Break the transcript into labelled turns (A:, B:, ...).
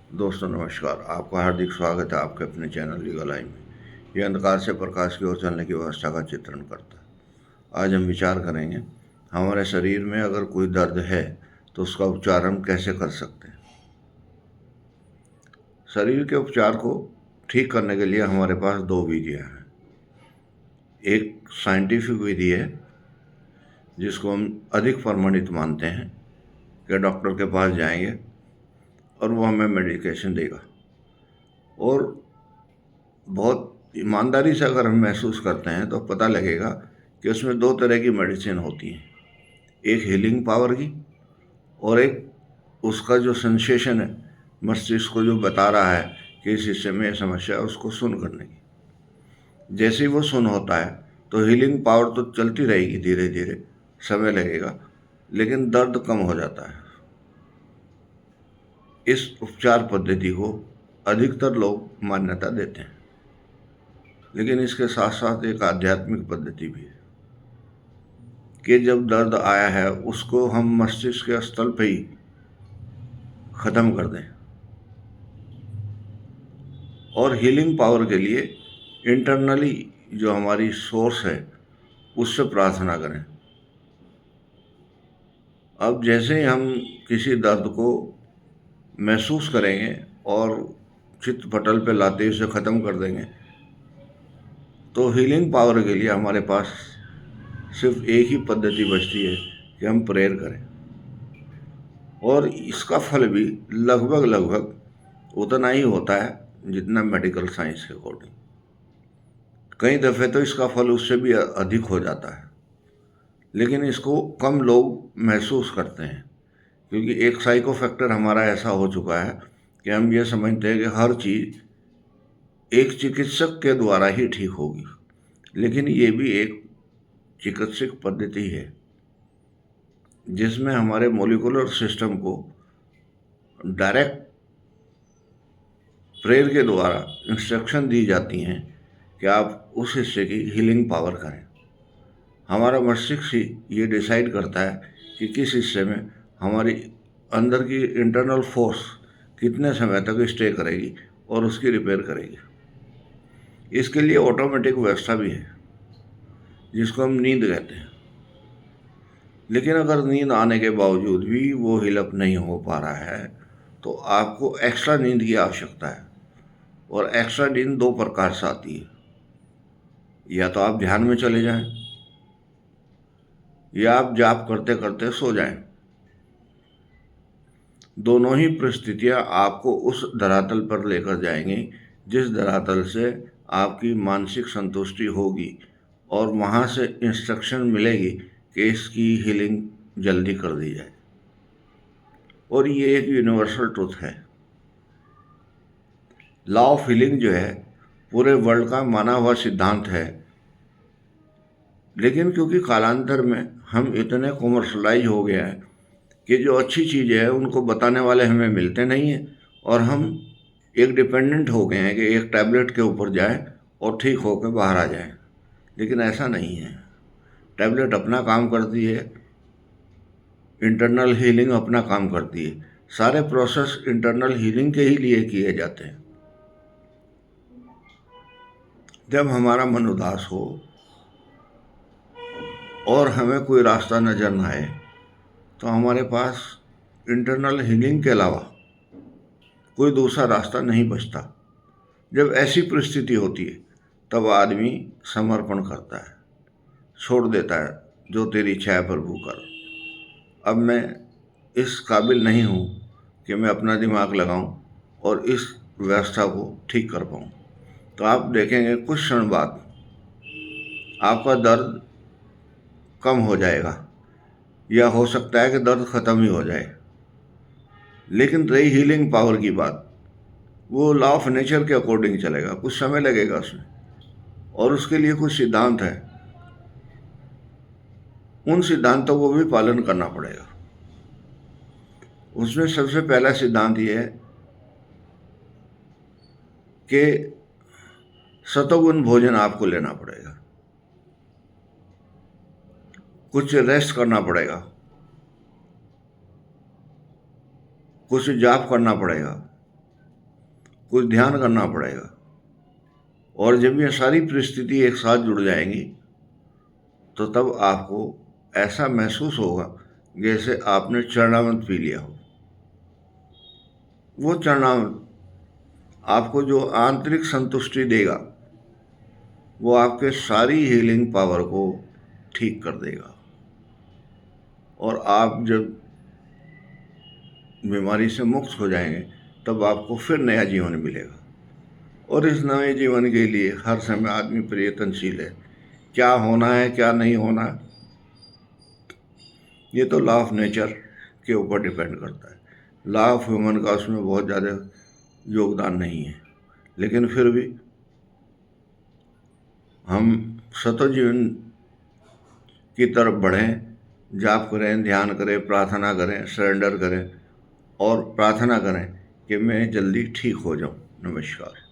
A: दोस्तों नमस्कार। आपका हार्दिक स्वागत है आपके अपने चैनल लीगल आई में। ये अंधकार से प्रकाश की ओर चलने की व्यवस्था का चित्रण करता है। आज हम विचार करेंगे हमारे शरीर में अगर कोई दर्द है तो उसका उपचार हम कैसे कर सकते हैं। शरीर के उपचार को ठीक करने के लिए हमारे पास दो विधियां हैं। एक साइंटिफिक विधि है जिसको हम अधिक प्रमाणित मानते हैं कि डॉक्टर के पास जाएंगे और वो हमें मेडिकेशन देगा, और बहुत ईमानदारी से अगर हम महसूस करते हैं तो पता लगेगा कि उसमें दो तरह की मेडिसिन होती हैं। एक हीलिंग पावर की, और एक उसका जो सेंसेशन है, मस्तिष्क को जो बता रहा है कि इस हिस्से में समस्या है, उसको सुन करने की। जैसे ही वो सुन होता है तो हीलिंग पावर तो चलती रहेगी, धीरे धीरे समय लगेगा, लेकिन दर्द कम हो जाता है। इस उपचार पद्धति को अधिकतर लोग मान्यता देते हैं, लेकिन इसके साथ साथ एक आध्यात्मिक पद्धति भी है कि जब दर्द आया है उसको हम मस्तिष्क के स्थल पे ही ख़त्म कर दें, और हीलिंग पावर के लिए इंटरनली जो हमारी सोर्स है उससे प्रार्थना करें। अब जैसे ही हम किसी दर्द को महसूस करेंगे और चित्त पटल पे लाते ही उसे ख़त्म कर देंगे, तो हीलिंग पावर के लिए हमारे पास सिर्फ एक ही पद्धति बचती है कि हम प्रेयर करें, और इसका फल भी लगभग लगभग उतना ही होता है जितना मेडिकल साइंस के अकॉर्डिंग। कई दफ़े तो इसका फल उससे भी अधिक हो जाता है, लेकिन इसको कम लोग महसूस करते हैं, क्योंकि एक साइको फैक्टर हमारा ऐसा हो चुका है कि हम ये समझते हैं कि हर चीज़ एक चिकित्सक के द्वारा ही ठीक होगी, लेकिन ये भी एक चिकित्सक पद्धति है जिसमें हमारे मोलिकुलर सिस्टम को डायरेक्ट प्रेयर के द्वारा इंस्ट्रक्शन दी जाती हैं कि आप उस हिस्से की हीलिंग पावर करें। हमारा मस्तिष्क ही ये डिसाइड करता है कि किस हिस्से में हमारी अंदर की इंटरनल फोर्स कितने समय तक स्टे करेगी और उसकी रिपेयर करेगी। इसके लिए ऑटोमेटिक व्यवस्था भी है जिसको हम नींद कहते हैं, लेकिन अगर नींद आने के बावजूद भी वो हिलअप नहीं हो पा रहा है तो आपको एक्स्ट्रा नींद की आवश्यकता है। और एक्स्ट्रा नींद दो प्रकार से आती है, या तो आप ध्यान में चले जाएं या आप जाप करते करते सो जाएं। दोनों ही परिस्थितियां आपको उस धरातल पर लेकर जाएंगी जिस धरातल से आपकी मानसिक संतुष्टि होगी, और वहाँ से इंस्ट्रक्शन मिलेगी कि इसकी हीलिंग जल्दी कर दी जाए। और ये एक यूनिवर्सल ट्रुथ है। लॉ ऑफ हीलिंग जो है पूरे वर्ल्ड का माना हुआ सिद्धांत है, लेकिन क्योंकि कालांतर में हम इतने कॉमर्शलाइज हो गए हैं कि जो अच्छी चीज़ें हैं उनको बताने वाले हमें मिलते नहीं हैं, और हम एक डिपेंडेंट हो गए हैं कि एक टैबलेट के ऊपर जाएं और ठीक होकर बाहर आ जाएं। लेकिन ऐसा नहीं है। टैबलेट अपना काम करती है, इंटरनल हीलिंग अपना काम करती है। सारे प्रोसेस इंटरनल हीलिंग के ही लिए किए जाते हैं। जब हमारा मन उदास हो और हमें कोई रास्ता नज़र ना आए तो हमारे पास इंटरनल हीलिंग के अलावा कोई दूसरा रास्ता नहीं बचता। जब ऐसी परिस्थिति होती है तब आदमी समर्पण करता है, छोड़ देता है, जो तेरी इच्छा है प्रभु कर। अब मैं इस काबिल नहीं हूँ कि मैं अपना दिमाग लगाऊं और इस व्यवस्था को ठीक कर पाऊँ। तो आप देखेंगे कुछ क्षण बाद आपका दर्द कम हो जाएगा, या हो सकता है कि दर्द ख़त्म ही हो जाए। लेकिन रही हीलिंग पावर की बात, वो लॉ ऑफ नेचर के अकॉर्डिंग चलेगा, कुछ समय लगेगा उसमें, और उसके लिए कुछ सिद्धांत है। उन सिद्धांतों को भी पालन करना पड़ेगा। उसमें सबसे पहला सिद्धांत ये है कि सतोगुण भोजन आपको लेना पड़ेगा, कुछ रेस्ट करना पड़ेगा, कुछ जाप करना पड़ेगा, कुछ ध्यान करना पड़ेगा। और जब ये सारी परिस्थिति एक साथ जुड़ जाएंगी तो तब आपको ऐसा महसूस होगा जैसे आपने चरणामृत पी लिया हो। वो चरणामृत आपको जो आंतरिक संतुष्टि देगा वो आपके सारी हीलिंग पावर को ठीक कर देगा। और आप जब बीमारी से मुक्त हो जाएंगे तब आपको फिर नया जीवन मिलेगा। और इस नए जीवन के लिए हर समय आदमी प्रयत्नशील है। क्या होना है क्या नहीं होना है ये तो लॉ ऑफ नेचर के ऊपर डिपेंड करता है। लॉ ऑफ ह्यूमन का उसमें बहुत ज़्यादा योगदान नहीं है, लेकिन फिर भी हम सतो जीवन की तरफ बढ़ें, जाप करें, ध्यान करें, प्रार्थना करें, सरेंडर करें और प्रार्थना करें कि मैं जल्दी ठीक हो जाऊं। नमस्कार।